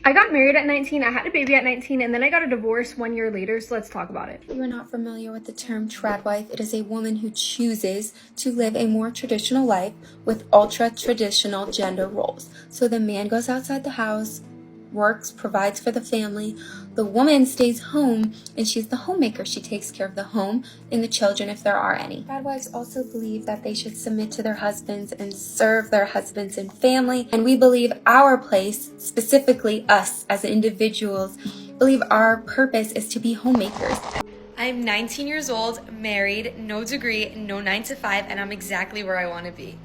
I got married at 19, I had a baby at 19, and then I got a divorce 1 year later, so let's talk about it. If you are not familiar with the term trad wife, it is a woman who chooses to live a more traditional life with ultra-traditional gender roles. So the man goes outside the house, works, provides for the family. The woman stays home and she's the homemaker. She takes care of the home and the children if there are any. Trad wives also believe that they should submit to their husbands and serve their husbands and family. And we believe our place, specifically us as individuals, believe our purpose is to be homemakers. I'm 19 years old, married, no degree, no 9 to 5, and I'm exactly where I want to be.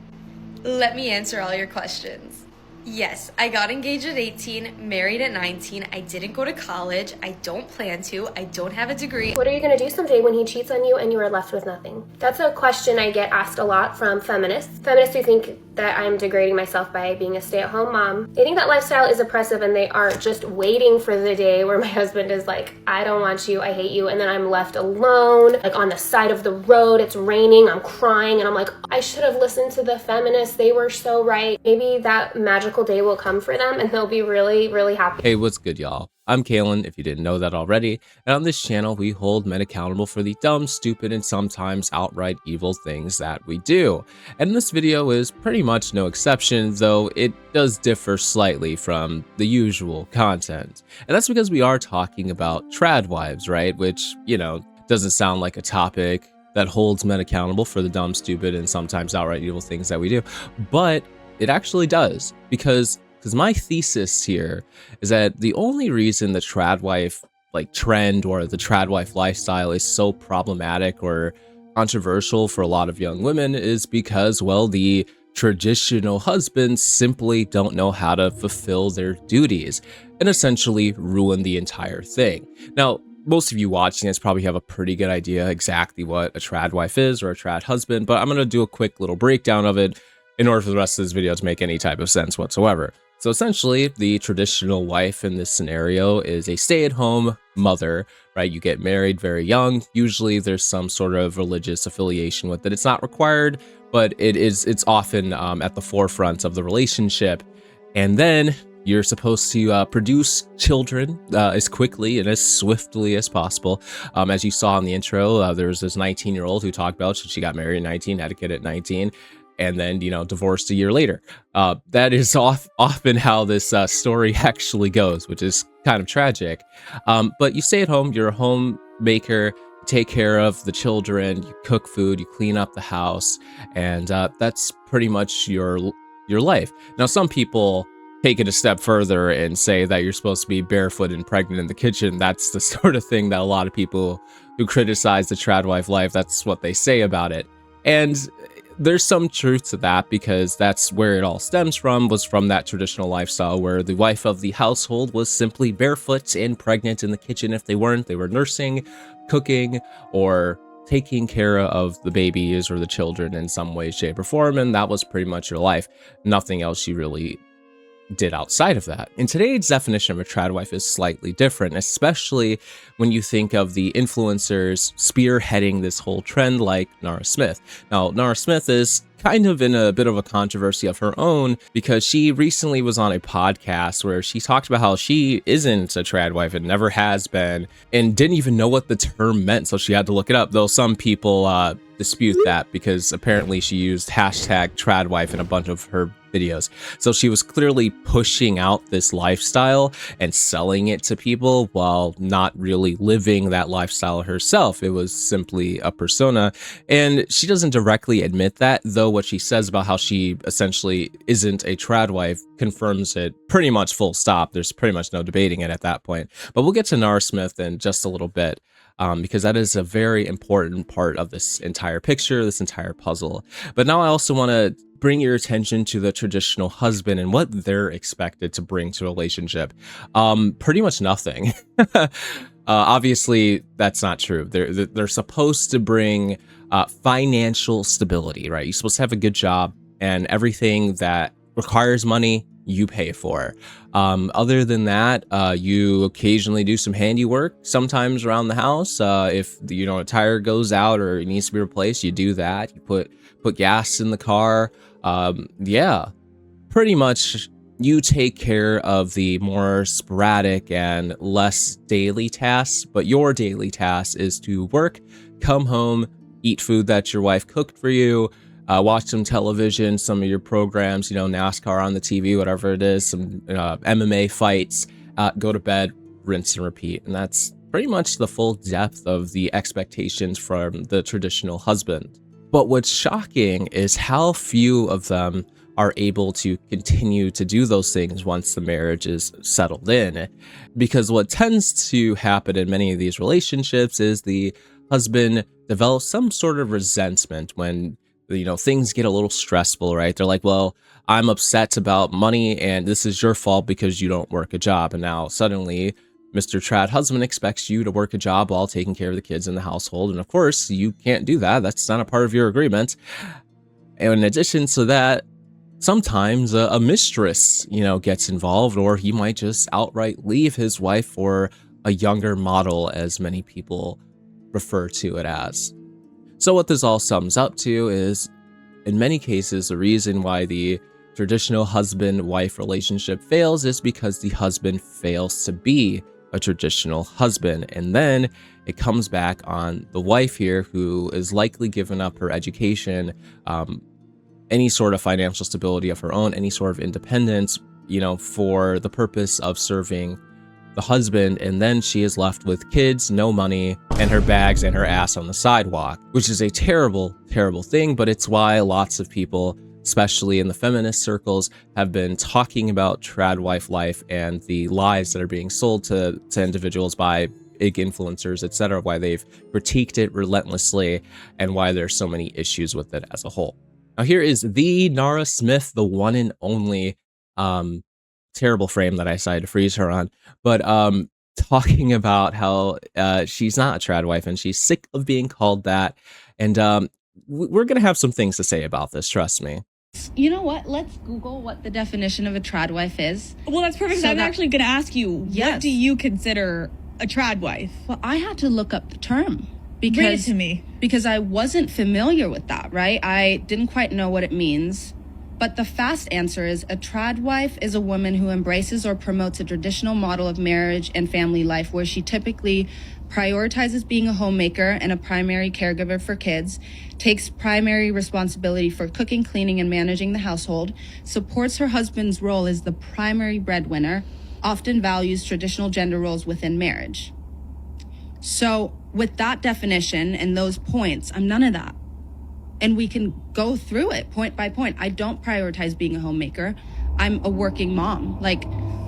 Let me answer all your questions. Yes, I got engaged at 18, married at 19. I didn't go to college. I don't plan to. I don't have a degree. What are you going to do someday when he cheats on you and you are left with nothing? That's a question I get asked a lot from feminists. Feminists who think that I'm degrading myself by being a stay-at-home mom. They think that lifestyle is oppressive and they are just waiting for the day where my husband is like, I don't want you, I hate you, and then I'm left alone, like on the side of the road, it's raining, I'm crying, and I'm like, I should have listened to the feminists, they were so right. Maybe that magical day will come for them and they'll be really, really happy. Hey, what's good, y'all? I'm Kalen, if you didn't know that already, and on this channel we hold men accountable for the dumb, stupid, and sometimes outright evil things that we do. And this video is pretty much no exception, though it does differ slightly from the usual content. And that's because we are talking about trad wives, right? Which, you know, doesn't sound like a topic that holds men accountable for the dumb, stupid, and sometimes outright evil things that we do, but it actually does, because my thesis here is that the only reason the trad wife trend or the trad wife lifestyle is so problematic or controversial for a lot of young women is because, well, the traditional husbands simply don't know how to fulfill their duties and essentially ruin the entire thing. Now, most of you watching this probably have a pretty good idea exactly what a trad wife is or a trad husband, but I'm going to do a quick little breakdown of it in order for the rest of this video to make any type of sense whatsoever. So essentially, the traditional wife in this scenario is a stay-at-home mother, right? You get married very young. Usually there's some sort of religious affiliation with it. It's not required, but it's often at the forefront of the relationship. And then you're supposed to produce children as quickly and as swiftly as possible. As you saw in the intro, there was this 19-year-old who talked about she got married at 19, had a kid at 19. And then, you know, divorced a year later. That is often how this story actually goes, which is kind of tragic. But you stay at home, you're a homemaker, you take care of the children, you cook food, you clean up the house, and that's pretty much your life. Now, some people take it a step further and say that you're supposed to be barefoot and pregnant in the kitchen. That's the sort of thing that a lot of people who criticize the trad wife life, that's what they say about it. And there's some truth to that, because that's where it all stems from, was from that traditional lifestyle where the wife of the household was simply barefoot and pregnant in the kitchen. If they weren't, they were nursing, cooking, or taking care of the babies or the children in some way, shape, or form, and that was pretty much your life. Nothing else you really did outside of that. And today's definition of a trad wife is slightly different, especially when you think of the influencers spearheading this whole trend like Nara Smith. Now, Nara Smith is kind of in a bit of a controversy of her own, because she recently was on a podcast where she talked about how she isn't a trad wife and never has been, and didn't even know what the term meant, so she had to look it up, though some people dispute that, because apparently she used hashtag trad wife in a bunch of her videos. So she was clearly pushing out this lifestyle and selling it to people while not really living that lifestyle herself. It was simply a persona, and she doesn't directly admit that, though what she says about how she essentially isn't a trad wife confirms it pretty much full stop. There's pretty much no debating it at that point. But we'll get to Nara Smith in just a little bit, because that is a very important part of this entire picture, this entire puzzle. But now I also want to bring your attention to the traditional husband and what they're expected to bring to a relationship. Pretty much nothing. Obviously, that's not true. They're supposed to bring financial stability, right? You're supposed to have a good job, and everything that requires money, you pay for. Other than that, you occasionally do some handiwork, sometimes around the house. If a tire goes out or it needs to be replaced, you do that. You put gas in the car. Yeah, pretty much you take care of the more sporadic and less daily tasks, but your daily task is to work, come home, eat food that your wife cooked for you, watch some television, some of your programs, you know, NASCAR on the TV, whatever it is, some MMA fights, go to bed, rinse and repeat. And that's pretty much the full depth of the expectations from the traditional husband. But what's shocking is how few of them are able to continue to do those things once the marriage is settled in. Because what tends to happen in many of these relationships is the husband develops some sort of resentment when, you know, things get a little stressful, right? They're like, well, I'm upset about money and this is your fault because you don't work a job. And now suddenly Mr. Trad husband expects you to work a job while taking care of the kids in the household. And of course, you can't do that. That's not a part of your agreement. And in addition to that, sometimes a mistress, you know, gets involved, or he might just outright leave his wife for a younger model, as many people refer to it as. So what this all sums up to is, in many cases, the reason why the traditional husband-wife relationship fails is because the husband fails to be a traditional husband. And then it comes back on the wife here, who is likely giving up her education, any sort of financial stability of her own, any sort of independence, you know, for the purpose of serving the husband. And then she is left with kids, no money, and her bags and her ass on the sidewalk, which is a terrible, terrible thing. But it's why lots of people, especially in the feminist circles, have been talking about trad wife life and the lies that are being sold to individuals by big influencers, etc., why they've critiqued it relentlessly and why there's so many issues with it as a whole. Now here is the Nara Smith, the one and only, terrible frame that I decided to freeze her on, but talking about how she's not a trad wife and she's sick of being called that. And we're going to have some things to say about this, trust me. You know what? Let's Google what the definition of a trad wife is. Well, that's perfect. So I'm actually going to ask you, Yes. what do you consider a trad wife? Well, I had to look up the term. Read it to me. Because I wasn't familiar with that, right? I didn't quite know what it means. But the fast answer is a trad wife is a woman who embraces or promotes a traditional model of marriage and family life where she typically prioritizes being a homemaker and a primary caregiver for kids, takes primary responsibility for cooking, cleaning, and managing the household, supports her husband's role as the primary breadwinner, often values traditional gender roles within marriage. So with that definition and those points, I'm none of that. And we can go through it point by point. I don't prioritize being a homemaker. I'm a working mom. Like,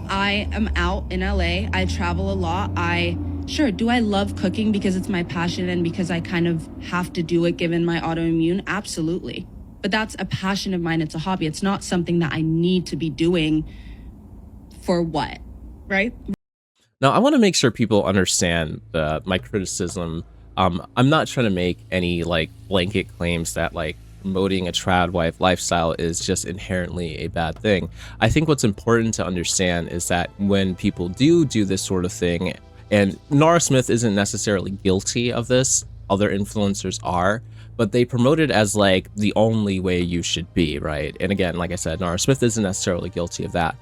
I am out in LA. I travel a lot. Do I love cooking because it's my passion and because I kind of have to do it given my autoimmune? Absolutely. But that's a passion of mine. It's a hobby. It's not something that I need to be doing for what? Right? Now, I want to make sure people understand my criticism. I'm not trying to make any like blanket claims that like promoting a trad wife lifestyle is just inherently a bad thing. I think what's important to understand is that when people do this sort of thing, and Nara Smith isn't necessarily guilty of this, other influencers are, but they promote it as like the only way you should be, right? And again, like I said, Nara Smith isn't necessarily guilty of that.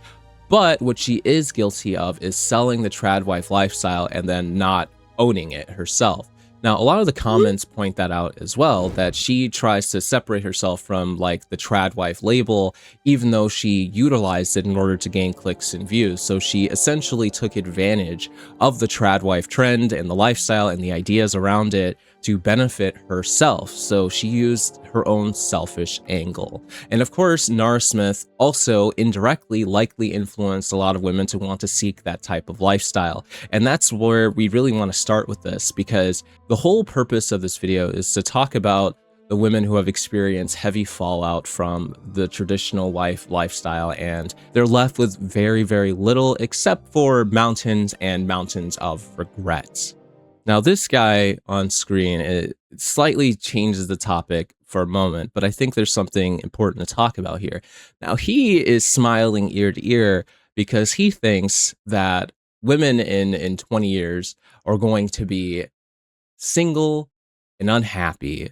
But what she is guilty of is selling the trad wife lifestyle and then not owning it herself. Now, a lot of the comments point that out as well, that she tries to separate herself from like the trad wife label, even though she utilized it in order to gain clicks and views. So she essentially took advantage of the trad wife trend and the lifestyle and the ideas around it to benefit herself. So she used her own selfish angle. And of course, Nara Smith also indirectly likely influenced a lot of women to want to seek that type of lifestyle. And that's where we really want to start with this, because the whole purpose of this video is to talk about the women who have experienced heavy fallout from the traditional wife lifestyle, and they're left with very, very little except for mountains and mountains of regrets. Now, this guy on screen, it slightly changes the topic for a moment, but I think there's something important to talk about here. Now, he is smiling ear to ear because he thinks that women in 20 years are going to be single and unhappy,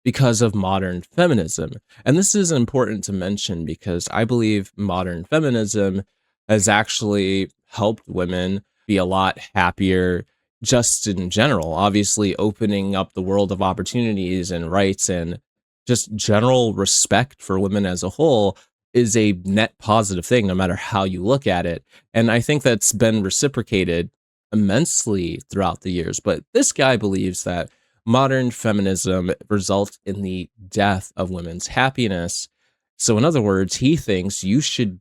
because of modern feminism. And this is important to mention because I believe modern feminism has actually helped women be a lot happier just in general, obviously opening up the world of opportunities and rights and just general respect for women as a whole is a net positive thing, no matter how you look at it. And I think that's been reciprocated immensely throughout the years. But this guy believes that modern feminism results in the death of women's happiness. So, in other words, he thinks you should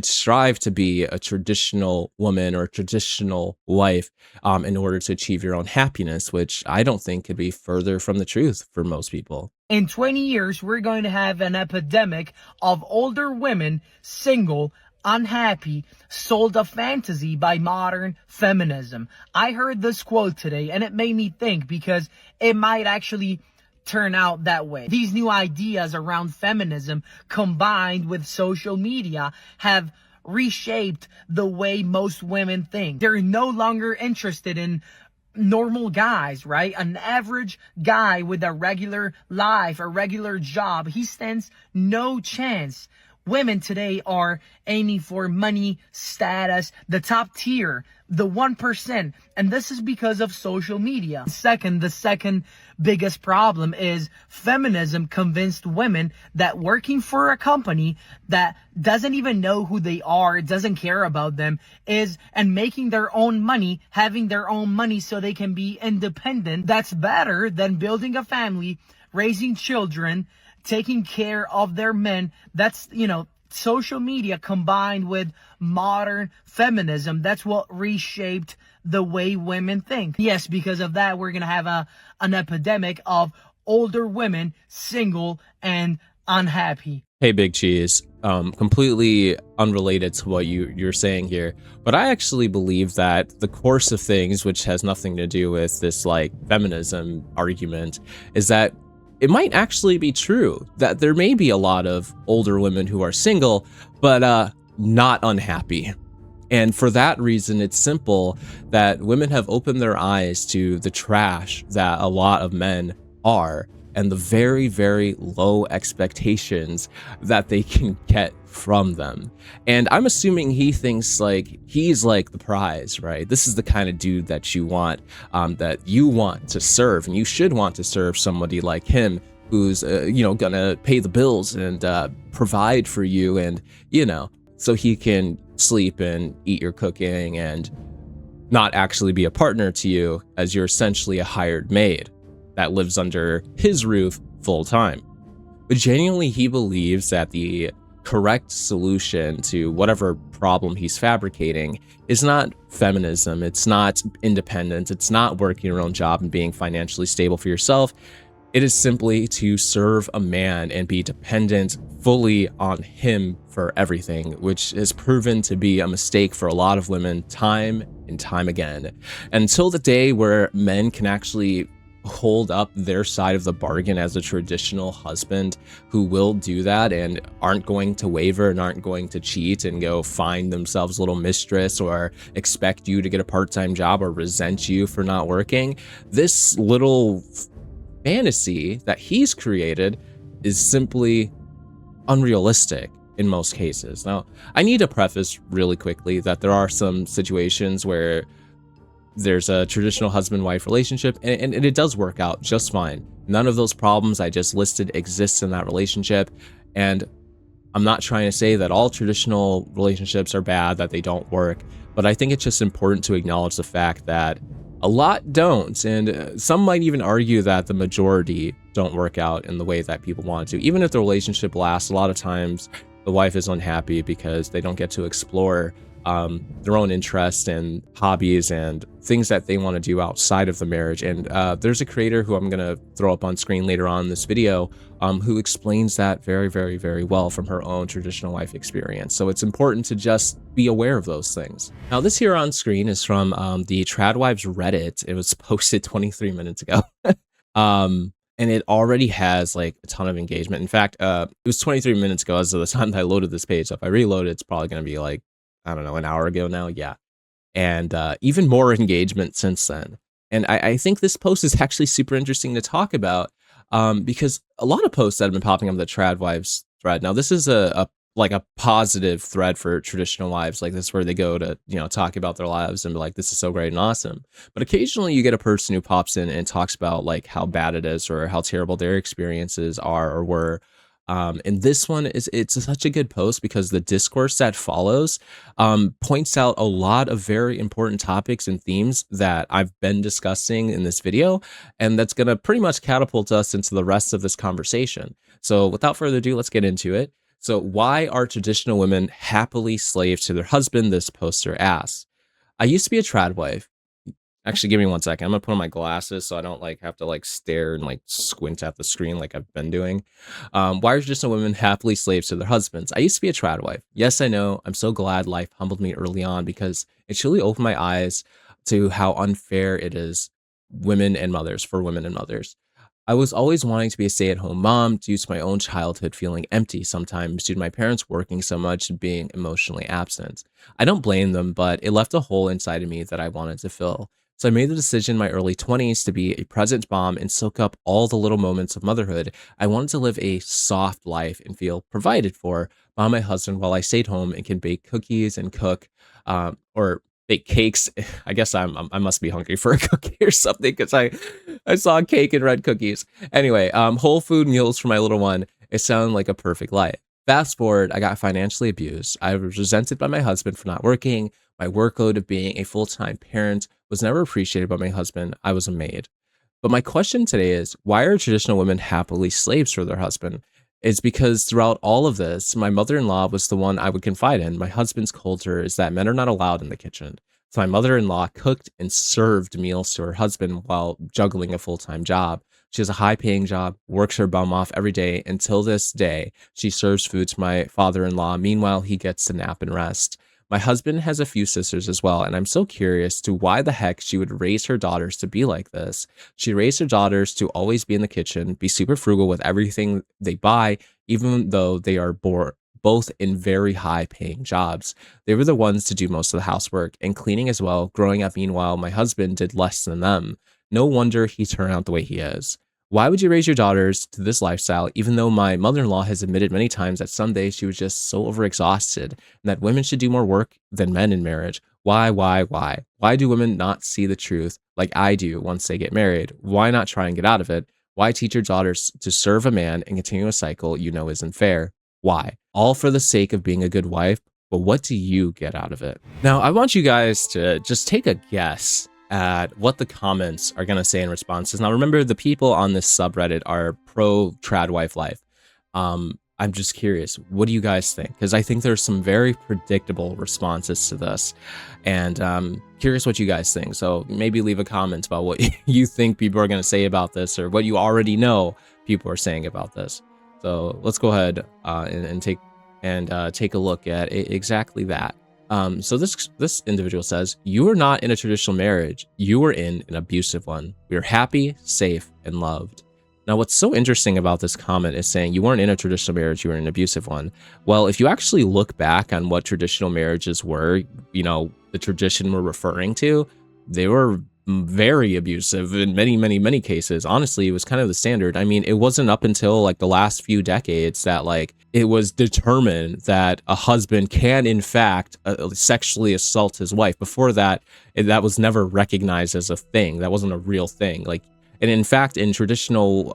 strive to be a traditional woman or a traditional wife in order to achieve your own happiness, which I don't think could be further from the truth for most people. In 20 years, we're going to have an epidemic of older women, single, unhappy, sold a fantasy by modern feminism. I heard this quote today and it made me think because it might actually turn out that way. These new ideas around feminism combined with social media have reshaped the way most women think. They're no longer interested in normal guys, right? An average guy with a regular life, a regular job, he stands no chance. Women today are aiming for money, status, the top tier, the 1%. And this is because of social media. The second biggest problem is feminism convinced women that working for a company that doesn't even know who they are, doesn't care about them, and making their own money, having their own money so they can be independent, that's better than building a family, raising children, taking care of their men. That's, social media combined with modern feminism. That's what reshaped the way women think. Yes, because of that, we're going to have an epidemic of older women, single and unhappy. Hey, Big Cheese, completely unrelated to what you're saying here, but I actually believe that the course of things, which has nothing to do with this feminism argument, is that it might actually be true that there may be a lot of older women who are single, but not unhappy. And for that reason, it's simple that women have opened their eyes to the trash that a lot of men are and the very, very low expectations that they can get from them. And I'm assuming he thinks he's the prize, right? This is the kind of dude that you want to serve, and you should want to serve somebody like him who's gonna pay the bills and provide for you, and so he can sleep and eat your cooking and not actually be a partner to you, as you're essentially a hired maid that lives under his roof full time. But genuinely, he believes that the correct solution to whatever problem he's fabricating is not feminism, it's not independence, it's not working your own job and being financially stable for yourself. It is simply to serve a man and be dependent fully on him for everything, which has proven to be a mistake for a lot of women time and time again. Until the day where men can actually hold up their side of the bargain as a traditional husband who will do that and aren't going to waver and aren't going to cheat and go find themselves a little mistress or expect you to get a part-time job or resent you for not working, this little fantasy that he's created is simply unrealistic in most cases. Now, I need to preface really quickly that there are some situations where there's a traditional husband-wife relationship and it does work out just fine. None of those problems I just listed exists in that relationship, and I'm not trying to say that all traditional relationships are bad, that they don't work, but I think it's just important to acknowledge the fact that a lot don't, and some might even argue that the majority don't work out in the way that people want to. Even if the relationship lasts, a lot of times the wife is unhappy because they don't get to explore their own interests and hobbies and things that they want to do outside of the marriage. And there's a creator who I'm going to throw up on screen later on in this video who explains that very, very, very well from her own traditional life experience. So it's important to just be aware of those things. Now, this here on screen is from the Tradwives Reddit. It was posted 23 minutes ago. And it already has a ton of engagement. In fact, it was 23 minutes ago as of the time that I loaded this page. So if I reload it, it's probably going to be I don't know, an hour ago now. Yeah. And even more engagement since then. And I think this post is actually super interesting to talk about because a lot of posts that have been popping up the trad wives thread. Now, this is a like a positive thread for traditional wives. Like, this is where they go to, you know, talk about their lives and be like, this is so great and awesome. But occasionally you get a person who pops in and talks about like how bad it is or how terrible their experiences are or were. And this one it's such a good post because the discourse that follows points out a lot of very important topics and themes that I've been discussing in this video, and that's going to pretty much catapult us into the rest of this conversation. So without further ado, let's get into it. So why are traditional women happily slaves to their husband? This poster asks. I used to be a trad wife. Actually, give me 1 second. I'm gonna put on my glasses so I don't like have to like stare and like squint at the screen like I've been doing. Why are traditional women happily slaves to their husbands? I used to be a trad wife. Yes, I know. I'm so glad life humbled me early on because it truly opened my eyes to how unfair it is women and mothers for women and mothers. I was always wanting to be a stay-at-home mom due to my own childhood feeling empty sometimes due to my parents working so much and being emotionally absent. I don't blame them, but it left a hole inside of me that I wanted to fill. So I made the decision in my early 20s to be a present mom and soak up all the little moments of motherhood. I wanted to live a soft life and feel provided for by my husband while I stayed home and can bake cookies and cook, or bake cakes. I guess I must be hungry for a cookie or something because I saw cake and red cookies. Anyway, whole food meals for my little one. It sounded like a perfect life. Fast forward, I got financially abused. I was resented by my husband for not working. My workload of being a full-time parent was never appreciated by my husband. I was a maid. But my question today is, why are traditional women happily slaves for their husband? It's because throughout all of this, my mother-in-law was the one I would confide in. My husband's culture is that men are not allowed in the kitchen. So my mother-in-law cooked and served meals to her husband while juggling a full-time job. She has a high-paying job, works her bum off every day. Until this day, she serves food to my father-in-law. Meanwhile, he gets to nap and rest. My husband has a few sisters as well, and I'm so curious to why the heck she would raise her daughters to be like this. She raised her daughters to always be in the kitchen, be super frugal with everything they buy, even though they are both in very high-paying jobs. They were the ones to do most of the housework and cleaning as well. Growing up, meanwhile, my husband did less than them. No wonder he turned out the way he is. Why would you raise your daughters to this lifestyle, even though my mother-in-law has admitted many times that some days she was just so overexhausted and that women should do more work than men in marriage? Why? Why do women not see the truth like I do once they get married? Why not try and get out of it? Why teach your daughters to serve a man and continue a cycle you know isn't fair? Why? All for the sake of being a good wife, but what do you get out of it? Now, I want you guys to just take a guess at what the comments are going to say in responses. Now, remember, the people on this subreddit are pro trad wife life. I'm just curious, what do you guys think? Because I think there's some very predictable responses to this, and curious what you guys think. So maybe leave a comment about what you think people are going to say about this, or what you already know people are saying about this. So let's go ahead and take a look at exactly that. So this individual says, you are not in a traditional marriage. You were in an abusive one. We are happy, safe, and loved. Now, what's so interesting about this comment is saying you weren't in a traditional marriage, you were in an abusive one. Well, if you actually look back on what traditional marriages were, you know, the tradition we're referring to, they were very abusive in many cases. Honestly, it was kind of the standard. I mean, it wasn't up until like the last few decades that like it was determined that a husband can in fact sexually assault his wife. Before that, that was never recognized as a thing. That wasn't a real thing. Like, and in fact, in traditional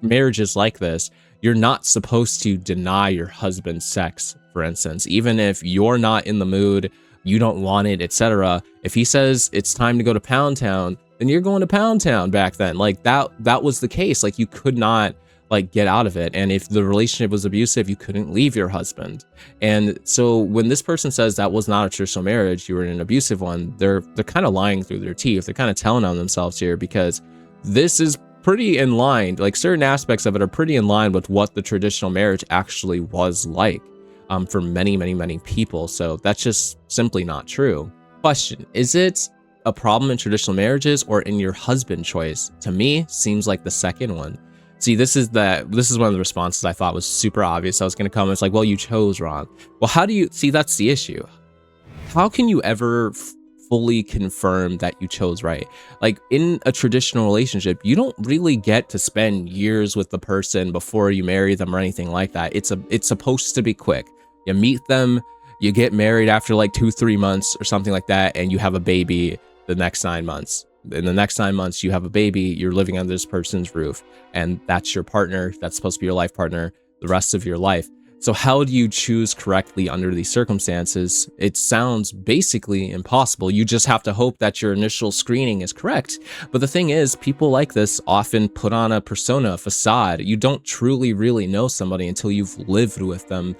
marriages like this, you're not supposed to deny your husband sex, for instance, even if you're not in the mood, you don't want it, etc. If he says it's time to go to Pound Town, then you're going to Pound Town back then. Like that was the case. Like, you could not like get out of it. And if the relationship was abusive, you couldn't leave your husband. And so when this person says that was not a traditional marriage, you were in an abusive one, they're kind of lying through their teeth. They're kind of telling on themselves here, because this is pretty in line. Like, certain aspects of it are pretty in line with what the traditional marriage actually was like. For many people. So that's just simply not true. Question, is it a problem in traditional marriages or in your husband choice? To me, seems like the second one. See, this is one of the responses I thought was super obvious. I was going to come, it's like, well, you chose wrong. Well, how do you see? That's the issue. How can you ever fully confirm that you chose right. Like in a traditional relationship, you don't really get to spend years with the person before you marry them or anything like that. It's supposed to be quick. You meet them, you get married after like 2-3 months or something like that, and you have a baby the next 9 months. In the next 9 months, you have a baby, you're living under this person's roof, and that's your partner. That's supposed to be your life partner the rest of your life. So how do you choose correctly under these circumstances? It sounds basically impossible. You just have to hope that your initial screening is correct. But the thing is, people like this often put on a persona, a facade. You don't truly, really know somebody until you've lived with them,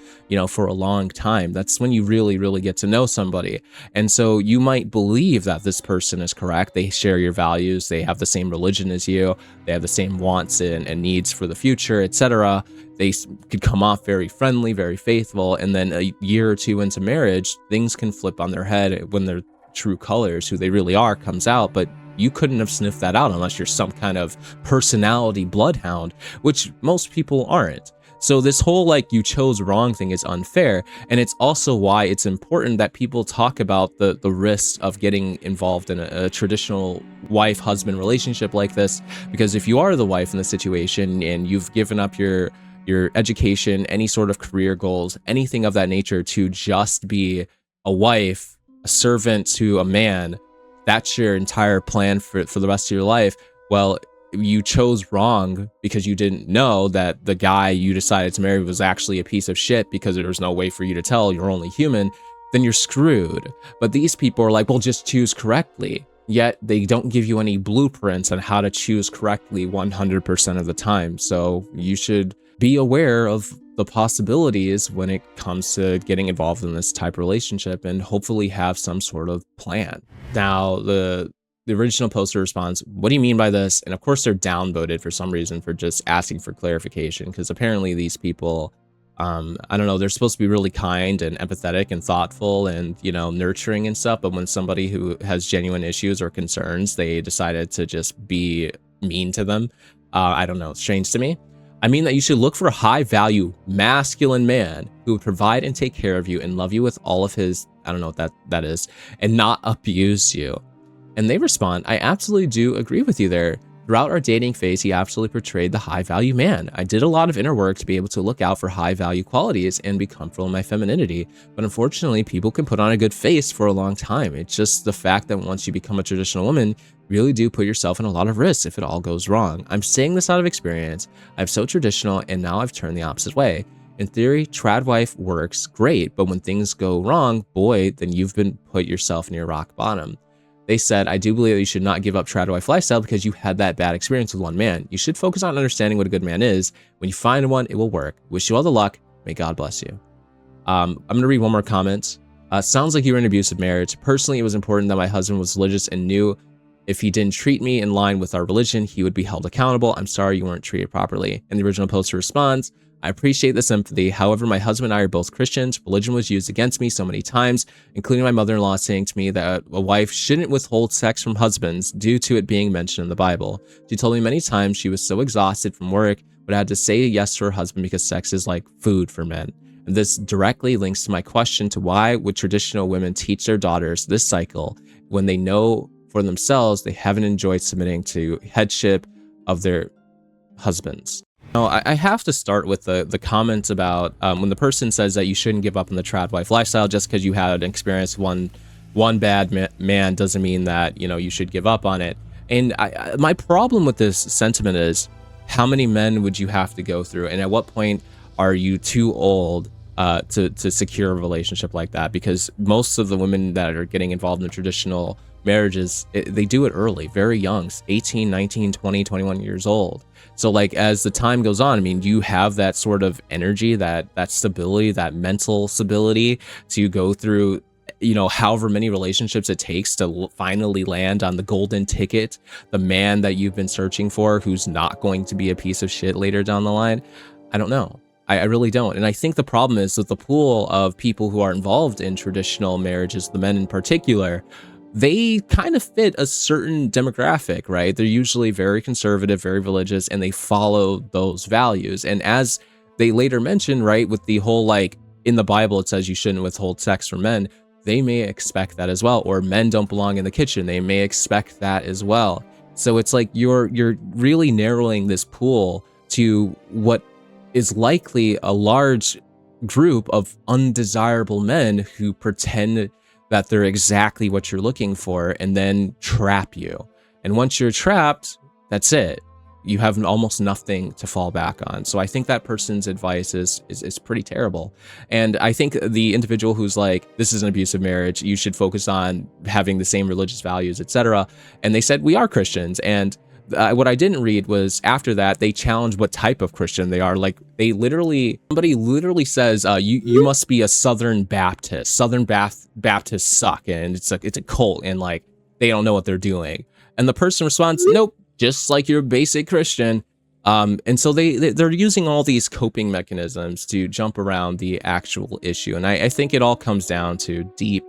for a long time. That's when you really, really get to know somebody. And so you might believe that this person is correct. They share your values. They have the same religion as you. They have the same wants and needs for the future, etc. They could come off very friendly, very faithful, and then a year or two into marriage, things can flip on their head when their true colors, who they really are, comes out. But you couldn't have sniffed that out unless you're some kind of personality bloodhound, which most people aren't. So this whole like you chose wrong thing is unfair, and it's also why it's important that people talk about the risks of getting involved in a traditional wife-husband relationship like this, because if you are the wife in the situation and you've given up your education, any sort of career goals, anything of that nature to just be a wife, a servant to a man, that's your entire plan for the rest of your life. Well, you chose wrong because you didn't know that the guy you decided to marry was actually a piece of shit because there was no way for you to tell, you're only human, then you're screwed. But these people are like, well, just choose correctly. Yet they don't give you any blueprints on how to choose correctly 100% of the time. So you should be aware of the possibilities when it comes to getting involved in this type of relationship and hopefully have some sort of plan. Now, the original poster responds, what do you mean by this? And of course, they're downvoted for some reason for just asking for clarification, because apparently these people, I don't know, they're supposed to be really kind and empathetic and thoughtful and, nurturing and stuff. But when somebody who has genuine issues or concerns, they decided to just be mean to them. I don't know, it's strange to me. I mean that you should look for a high-value, masculine man who would provide and take care of you and love you with all of his, I don't know what that is, and not abuse you. And they respond, I absolutely do agree with you there. Throughout our dating phase, he absolutely portrayed the high-value man. I did a lot of inner work to be able to look out for high-value qualities and be comfortable in my femininity. But unfortunately, people can put on a good face for a long time. It's just the fact that once you become a traditional woman, you really do put yourself in a lot of risks if it all goes wrong. I'm saying this out of experience. I'm so traditional, and now I've turned the opposite way. In theory, trad wife works great, but when things go wrong, boy, then you've been put yourself near rock bottom. They said, I do believe that you should not give up trad wife lifestyle because you had that bad experience with one man. You should focus on understanding what a good man is. When you find one, it will work. Wish you all the luck. May God bless you. I'm going to read one more comment. Sounds like you were in an abusive marriage. Personally, it was important that my husband was religious and knew if he didn't treat me in line with our religion, he would be held accountable. I'm sorry you weren't treated properly. And the original poster responds, I appreciate the sympathy. However, my husband and I are both Christians. Religion was used against me so many times, including my mother-in-law saying to me that a wife shouldn't withhold sex from husbands due to it being mentioned in the Bible. She told me many times she was so exhausted from work, but had to say yes to her husband because sex is like food for men. And this directly links to my question to why would traditional women teach their daughters this cycle when they know for themselves they haven't enjoyed submitting to headship of their husbands. Now, I have to start with the comments about when the person says that you shouldn't give up on the trad wife lifestyle just because you had an experience one bad man doesn't mean that you should give up on it. And my problem with this sentiment is, how many men would you have to go through, and at what point are you too old to secure a relationship like that? Because most of the women that are getting involved in traditional marriages, they do it early, very young, 18, 19, 20, 21 years old. So like as the time goes on, I mean, you have that sort of energy, that stability, that mental stability to go through, however many relationships it takes to finally land on the golden ticket, the man that you've been searching for, who's not going to be a piece of shit later down the line. I don't know. I really don't. And I think the problem is that the pool of people who are involved in traditional marriages, the men in particular, they kind of fit a certain demographic, right? They're usually very conservative, very religious, and they follow those values. And as they later mention, right, with the whole, like, in the Bible, it says you shouldn't withhold sex from men. they may expect that as well. Or men don't belong in the kitchen, they may expect that as well. So it's like you're really narrowing this pool to what is likely a large group of undesirable men who pretend that they're exactly what you're looking for and then trap you. And once you're trapped, that's it. You have almost nothing to fall back on. So I think that person's advice is pretty terrible. And I think the individual who's like, this is an abusive marriage, you should focus on having the same religious values, etc. And they said, we are Christians. And what I didn't read was after that, they challenged what type of Christian they are. Like somebody literally says, you must be a Southern Baptist. Southern Baptists suck. And it's a cult and like, they don't know what they're doing. And the person responds, nope, just like your basic Christian. And so they're using all these coping mechanisms to jump around the actual issue. And I think it all comes down to deep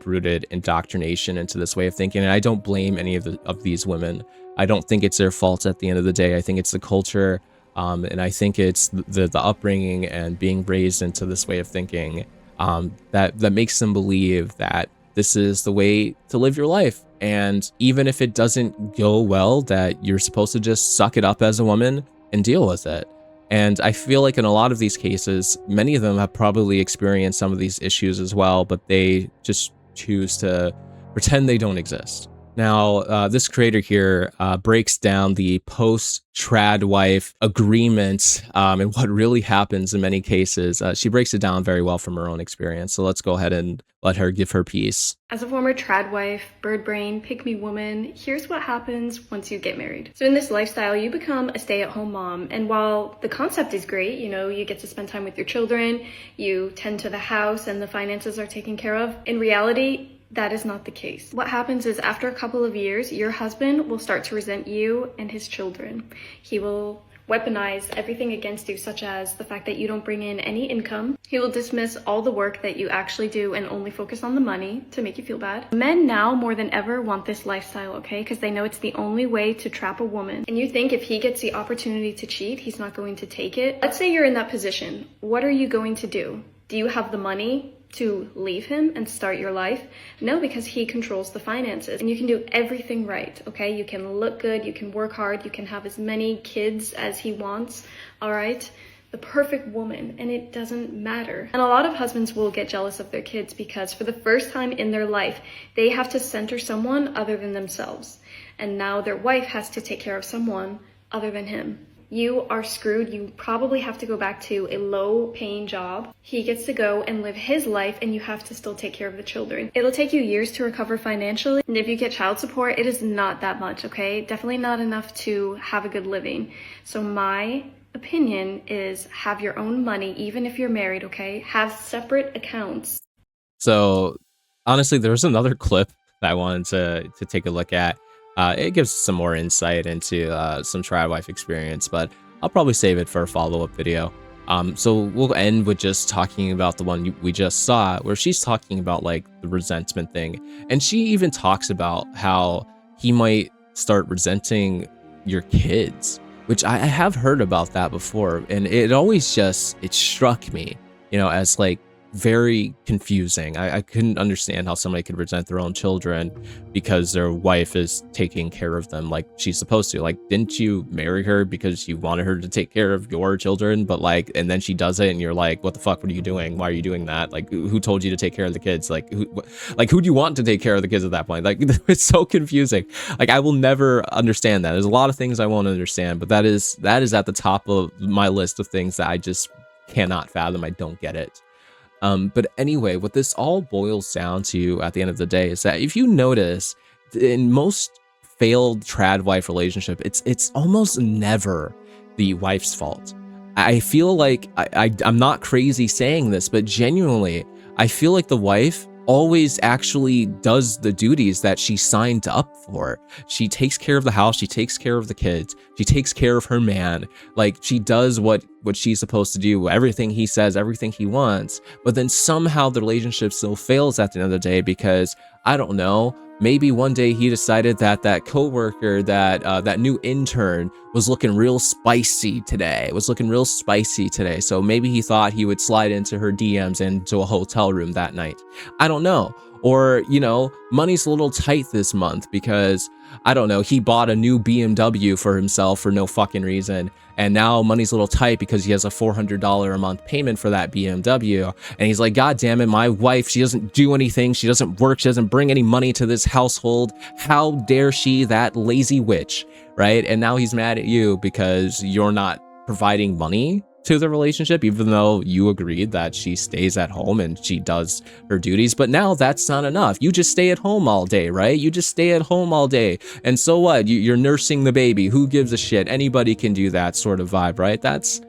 rooted indoctrination into this way of thinking. And I don't blame any of these women. I don't think it's their fault at the end of the day. I think it's the culture. And I think it's the upbringing and being raised into this way of thinking that makes them believe that this is the way to live your life. And even if it doesn't go well, that you're supposed to just suck it up as a woman and deal with it. And I feel like in a lot of these cases, many of them have probably experienced some of these issues as well, but they just choose to pretend they don't exist. Now, this creator here breaks down the post-trad wife agreement and what really happens in many cases. She breaks it down very well from her own experience. So let's go ahead and let her give her piece. As a former trad wife, bird brain, pick-me woman, here's what happens once you get married. So in this lifestyle, you become a stay-at-home mom. And while the concept is great, you know, you get to spend time with your children, you tend to the house and the finances are taken care of, in reality, that is not the case. What happens is after a couple of years, your husband will start to resent you and his children. He will weaponize everything against you, such as the fact that you don't bring in any income. He will dismiss all the work that you actually do and only focus on the money to make you feel bad. Men now more than ever want this lifestyle, okay? Because they know it's the only way to trap a woman. And you think if he gets the opportunity to cheat, he's not going to take it. Let's say you're in that position. What are you going to do? Do you have the money to leave him and start your life? No, because he controls the finances and you can do everything right, okay? You can look good, you can work hard, you can have as many kids as he wants, all right? The perfect woman, and it doesn't matter. And a lot of husbands will get jealous of their kids because for the first time in their life, they have to center someone other than themselves. And now their wife has to take care of someone other than him. You are screwed. You probably have to go back to a low-paying job. He gets to go and live his life, and you have to still take care of the children. It'll take you years to recover financially, and if you get child support, it is not that much, okay? Definitely not enough to have a good living. So my opinion is have your own money, even if you're married, okay? Have separate accounts. So honestly, there was another clip that I wanted to take a look at. It gives some more insight into some trad wife experience, but I'll probably save it for a follow-up video. So we'll end with just talking about the one we just saw, where she's talking about like the resentment thing. And she even talks about how he might start resenting your kids, which I have heard about that before. And it always it struck me, you know, as like very confusing. I couldn't understand how somebody could resent their own children because their wife is taking care of them like she's supposed to. Like, didn't you marry her because you wanted her to take care of your children? But like, and then she does it and you're like, what the fuck, what are you doing? Why are you doing that? Like, who told you to take care of the kids? Like, who do you want to take care of the kids at that point? Like, it's so confusing. Like, I will never understand that. There's a lot of things I won't understand, but that is at the top of my list of things that I just cannot fathom. I don't get it. But anyway, what this all boils down to at the end of the day is that if you notice in most failed trad wife relationship, it's almost never the wife's fault. I feel like I'm not crazy saying this, but genuinely, I feel like the wife always actually does the duties that she signed up for. She takes care of the house, she takes care of the kids, she takes care of her man. Like, she does what what she's supposed to do, everything he says, everything he wants, but then somehow the relationship still fails at the end of the day because, I don't know, maybe one day he decided that that coworker, that new intern was looking real spicy today. So maybe he thought he would slide into her DMs into a hotel room that night. I don't know. Or, you know, money's a little tight this month because, I don't know, he bought a new BMW for himself for no fucking reason. And now money's a little tight because he has a $400 a month payment for that BMW. And he's like, God damn it, my wife, she doesn't do anything. She doesn't work. She doesn't bring any money to this household. How dare she, that lazy witch, right? And now he's mad at you because you're not providing money to the relationship, even though you agreed that she stays at home and she does her duties. But now that's not enough. You just stay at home all day, right? You just stay at home all day. And so what? You're nursing the baby. Who gives a shit? Anybody can do that sort of vibe, right? That's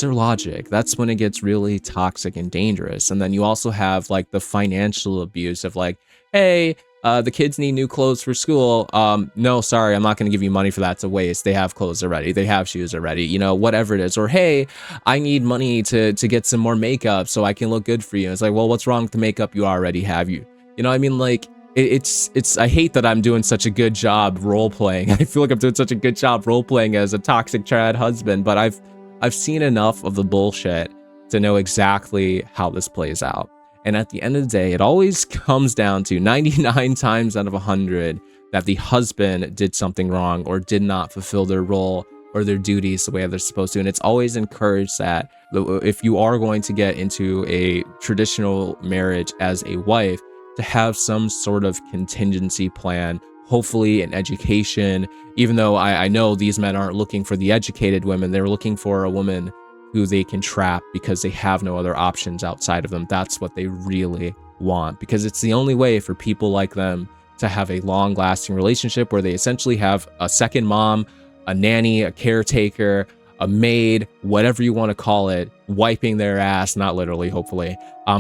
their logic. That's when it gets really toxic and dangerous. And then you also have like the financial abuse of like, hey, the kids need new clothes for school. No, sorry, I'm not going to give you money for that. It's a waste. They have clothes already. They have shoes already, you know, whatever it is. Or, hey, I need money to get some more makeup so I can look good for you. And it's like, well, what's wrong with the makeup you already have? You know, I mean, like, it's I hate that I'm doing such a good job role playing. I feel like I'm doing such a good job role playing as a toxic trad husband, but I've seen enough of the bullshit to know exactly how this plays out. And at the end of the day, it always comes down to 99 times out of 100 that the husband did something wrong or did not fulfill their role or their duties the way they're supposed to. And it's always encouraged that if you are going to get into a traditional marriage as a wife, to have some sort of contingency plan, hopefully an education, even though I know these men aren't looking for the educated women, they're looking for a woman who they can trap because they have no other options outside of them. That's what they really want, because it's the only way for people like them to have a long-lasting relationship where they essentially have a second mom, a nanny, a caretaker, a maid, whatever you want to call it, wiping their ass, not literally, hopefully,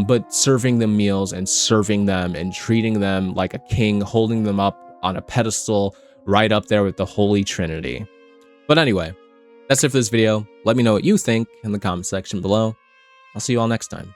but serving them meals and serving them and treating them like a king, holding them up on a pedestal right up there with the Holy Trinity. But anyway, that's it for this video. Let me know what you think in the comment section below. I'll see you all next time.